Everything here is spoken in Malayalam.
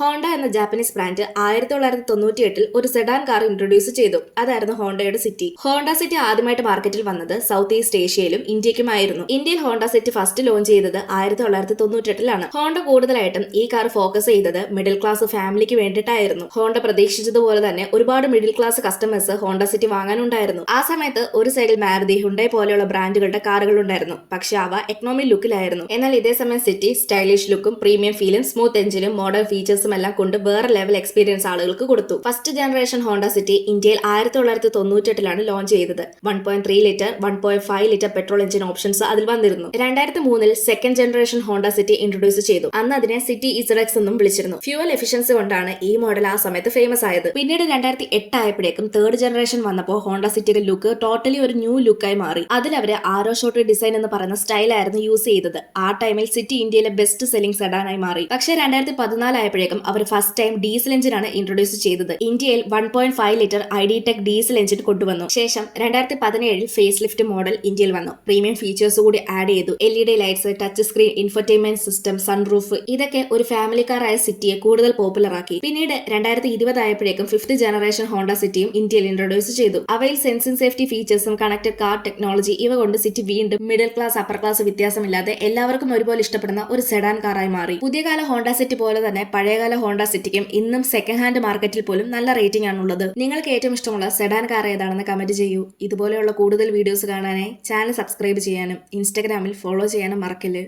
ഹോണ്ട എന്ന ജാപ്പനീസ് ബ്രാൻഡ് 1998 ഒരു സെഡാൻ കാർ ഇൻട്രൊഡ്യൂസ് ചെയ്തു. അതായിരുന്നു ഹോണ്ടയുടെ സിറ്റി. ഹോണ്ട സിറ്റി ആദ്യമായിട്ട് മാർക്കറ്റിൽ വന്നത് സൗത്ത് ഈസ്റ്റ് ഏഷ്യയിലും ഇന്ത്യക്കുമായിരുന്നു. ഇന്ത്യയിൽ ഹോണ്ട സിറ്റി ഫസ്റ്റ് ലോഞ്ച് ചെയ്തത് 1998 ഹോണ്ട കൂടുതലായിട്ടും ഈ കാർ ഫോക്കസ് ചെയ്തത് മിഡിൽ ക്ലാസ് ഫാമിലിക്ക് വേണ്ടിയിട്ടായിരുന്നു. ഹോണ്ട പ്രതീക്ഷിച്ചതുപോലെ തന്നെ ഒരുപാട് middle class customers Honda City വാങ്ങാനുണ്ടായിരുന്നു. ആ സമയത്ത് ഒരു സൈഡിൽ മാരുതി, ഹുണ്ടായി പോലെയുള്ള ബ്രാൻഡുകളുടെ കാറുകൾ ഉണ്ടായിരുന്നു. പക്ഷെ അവ എക്കണോമി ലുക്കിലായിരുന്നു. എന്നാൽ ഇതേ സമയം സിറ്റി സ്റ്റൈലിഷ് ലുക്കും പ്രീമിയം ഫീലും സ്മൂത്ത് എഞ്ചിനും മോഡേൺ ഫീച്ചേഴ്സും എല്ലാം കൊണ്ട് വേറെ ലെവൽ എക്സ്പീരിയൻസ് ആളുകൾക്ക് കൊടുത്തു. ഫസ്റ്റ് ജനറേഷൻ ഹോണ്ട സിറ്റി ഇന്ത്യയിൽ 1998 ലോഞ്ച് ചെയ്തത്. 1.3 litre 1.5 litre petrol engine options അതിൽ വന്നിരുന്നു. 2003 second generation Honda city introduce ചെയ്തു. അന്ന് അതിനെ സിറ്റി ഇസഡെക്സ് എന്നും വിളിച്ചിരുന്നു. ഫ്യൂവൽ എഫിഷ്യൻസി കൊണ്ടാണ് ഈ മോഡൽ ആ സമയത്ത് ഫേമസ് ആയത്. പിന്നീട് 2008 ആയപ്പോഴേക്കും തേർഡ് ജനറേഷൻ വന്നപ്പോൾ ഹോണ്ട സിറ്റിയുടെ ലുക്ക് ടോട്ടലി ഒരു ന്യൂ ലുക്കായി മാറി. അതിൽ അവര് ആരോ ഷോട്ട് ഡിസൈൻ എന്ന് പറയുന്ന സ്റ്റൈലായിരുന്നു യൂസ് ചെയ്തത്. ആ ടൈമിൽ സിറ്റി ഇന്ത്യയിലെ ബെസ്റ്റ് സെല്ലിംഗ് സെഡാനായി മാറി. പക്ഷേ 2014 ആയപ്പോഴേക്കും അവർ ഫസ്റ്റ് ടൈം ഡീസൽ എഞ്ചിനാണ് ഇൻട്രൊഡ്യൂസ് ചെയ്തത്. ഇന്ത്യയിൽ 1.5 litre ID tech diesel engine കൊണ്ടുവന്നു. ശേഷം 2017 ഫേസ് ലിഫ്റ്റ് മോഡൽ ഇന്ത്യയിൽ വന്നു. പ്രീമിയം ഫീച്ചേഴ്സ് കൂടി ആഡ് ചെയ്തു. LED lights, touch screen, infotainment system, sunroof, ഇതൊക്കെ ഒരു ഫാമിലി കാറായ സിറ്റിയെ കൂടുതൽ പോപ്പുലർ ആക്കി. പിന്നീട് 2020 ആയപ്പോഴേക്കും ഫിഫ്ത് ജനറേഷൻ ഹോണ്ട സിറ്റിയും ഇന്ത്യയിൽ ഇൻട്രൊഡ്യൂസ് ചെയ്തു. അവയിൽ സെൻസിംഗ് സേഫ്റ്റി ഫീച്ചേഴ്സും കണക്റ്റഡ് കാർ ടെക്നോളജി ഇവ കൊണ്ട് സിറ്റി വീണ്ടും മിഡിൽ ക്ലാസ് അപ്പർ ക്ലാസ് വ്യത്യാസമില്ലാതെ എല്ലാവർക്കും ഒരുപോലെ ഇഷ്ടപ്പെടുന്ന ഒരു സെഡാൻ കാറായി മാറി. പുതിയ കാല ഹോണ്ട സിറ്റി പോലെ തന്നെ പഴയകാല ഹോണ്ട സിറ്റിക്കും ഇന്നും സെക്കൻഡ് ഹാൻഡ് മാർക്കറ്റിൽ പോലും നല്ല റേറ്റിംഗ് ആണുള്ളത്. നിങ്ങൾക്ക് ഏറ്റവും ഇഷ്ടമുള്ള സെഡാൻ കാർ ഏതാണെന്ന് കമന്റ് ചെയ്യൂ. ഇതുപോലെയുള്ള കൂടുതൽ വീഡിയോസ് കാണാനായി ചാനൽ സബ്സ്ക്രൈബ് ചെയ്യാനും ഇൻസ്റ്റാഗ്രാമിൽ ഫോളോ ചെയ്യാനും മറക്കല്ല്.